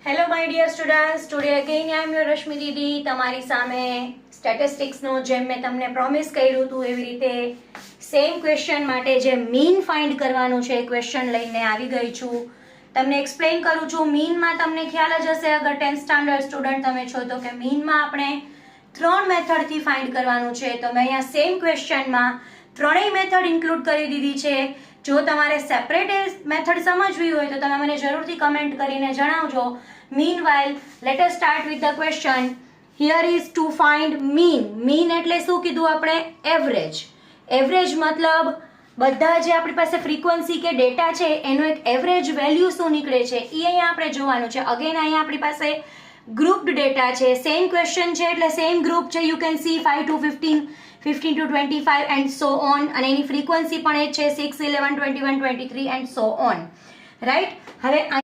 Hello my dear students, today again I am your Rashmi Didi. તમારી સામે સ્ટેટિસ્ટિક્સનો જેમ મેં તમને પ્રોમિસ કર્યું હતું એવી રીતે સેમ ક્વેશ્ચન માટે જે મીન ફાઇન્ડ કરવાનું છે એ ક્વેશ્ચન લઈને આવી ગઈ છું. તમને એક્સપ્લેન કરું છું. મીનમાં તમને ખ્યાલ જ હશે અગર 10th સ્ટાન્ડર્ડ સ્ટુડન્ટ તમે છો તો કે મીનમાં આપણે 3 મેથડથી ફાઇન્ડ કરવાનું છે. તો મેં અહીંયા સેમ ક્વેશ્ચનમાં ત્રણેય મેથડ ઇન્ક્લુડ કરી દીધી છે. જો તમારે સેપરેટ મેથડ સમજવી હોય તો તમે મને જરૂરથી કમેન્ટ કરીને જણાવજો. Meanwhile, let us start with the question. Here is to find mean. Mean એટલે શું કીધું આપણે? એવરેજ. એવરેજ મતલબ બધા જે આપણી પાસે ફ્રીક્વન્સી કે ડેટા છે એનો એક એવરેજ વેલ્યુ શું નીકળે છે એ અહીંયા આપણે જોવાનું છે. અગેન અહીંયા આપણી પાસે ગ્રુપ્ડ ડેટા છે. સેમ ક્વેશ્ચન છે એટલે સેમ ગ્રુપ છે. You can see 5 to 15, 15 to 25 and so on. અને એની ફ્રીક્વન્સી પણ એ છે 6, 11, 21, 23 and so on. રાઈટ? હવે